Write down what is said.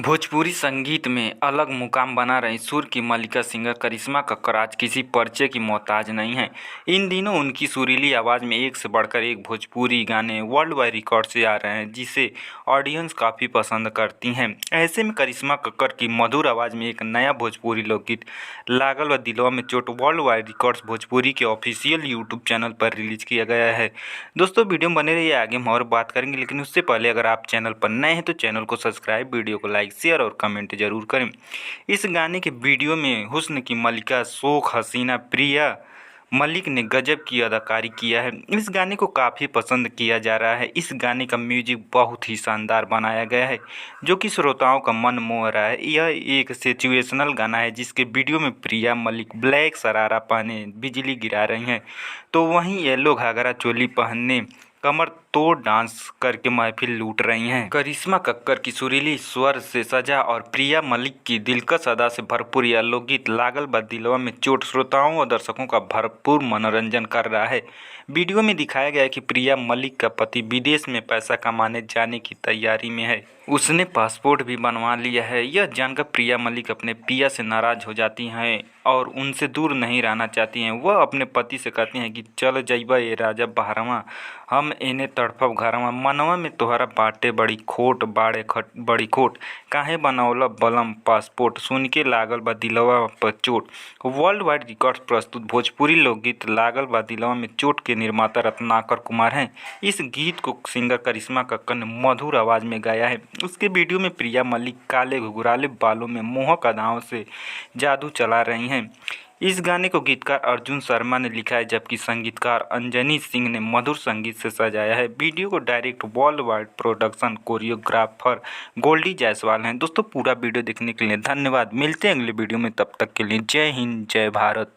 भोजपुरी संगीत में अलग मुकाम बना रही सुर की मल्लिका सिंगर करिश्मा कक्कड़ आज किसी परिचय की मोहताज नहीं हैं। इन दिनों उनकी सुरीली आवाज़ में एक से बढ़कर एक भोजपुरी गाने वर्ल्ड वाइड रिकॉर्ड से आ रहे हैं, जिसे ऑडियंस काफ़ी पसंद करती हैं। ऐसे में करिश्मा कक्कड़ की मधुर आवाज़ में एक नया भोजपुरी लोकगीत लागल बा दिलवा में चोट वर्ल्ड वाइड रिकॉर्ड्स भोजपुरी के ऑफिशियल यूट्यूब चैनल पर रिलीज किया गया है। दोस्तों, वीडियो में बने रहिए, आगे हम और बात करेंगे, लेकिन उससे पहले अगर आप चैनल पर नए हैं तो चैनल को सब्सक्राइब, वीडियो को लाइक, शेयर और कमेंट जरूर करें। इस गाने के वीडियो में हुस्न की मल्लिका शोक हसीना प्रिया मलिक ने गजब की अदाकारी किया है। इस गाने को काफ़ी पसंद किया जा रहा है। इस गाने का म्यूजिक बहुत ही शानदार बनाया गया है, जो कि श्रोताओं का मन मोह रहा है। यह एक सिचुएशनल गाना है, जिसके वीडियो में प्रिया मलिक ब्लैक शरारा पहने बिजली गिरा रही हैं, तो वहीं येलो घाघरा चोली पहनने कमर तोड़ डांस करके महफिल लूट रही हैं। करिश्मा कक्कड़ की सुरीली स्वर से सजा और प्रिया मलिक की दिलकश अदा से भरपूर यह लोकगीत लागल बा दिलवा में चोट श्रोताओं और दर्शकों का भरपूर मनोरंजन कर रहा है। वीडियो में दिखाया गया है कि प्रिया मलिक का पति विदेश में पैसा कमाने जाने की तैयारी में है। उसने पासपोर्ट भी बनवा लिया है। यह जानकर प्रिया मलिक अपने पिया से नाराज हो जाती हैं और उनसे दूर नहीं रहना चाहती हैं। वह अपने पति से कहती हैं कि चल जइबा ए राजा बहरवा, हम एने तड़फब घरवा, मनवा में तोहरा बाटे बड़ी खोट, बड़ी खोट, काहे बनौला बलम पासपोर्ट, सुन के लागल बा दिलवा पर चोट। वर्ल्ड वाइड रिकॉर्ड्स प्रस्तुत भोजपुरी लोकगीत लागल बा दिलवा में चोट के निर्माता रत्नाकर कुमार हैं। इस गीत को सिंगर करिश्मा कक्कड़ ने मधुर आवाज़ में गाया है। उसके वीडियो में प्रिया मलिक काले घुघराले बालों में मोहक अदाओं से जादू चला रही हैं। इस गाने को गीतकार अर्जुन शर्मा ने लिखा है, जबकि संगीतकार अंजनी सिंह ने मधुर संगीत से सजाया है। वीडियो को direct world wide production choreographer Goldy Jaiswal हैं। दोस्तों, पूरा वीडियो देखने के लिए धन्यवाद। मिलते हैं अगले वीडियो में, तब तक के लिए जय हिंद, जय भारत।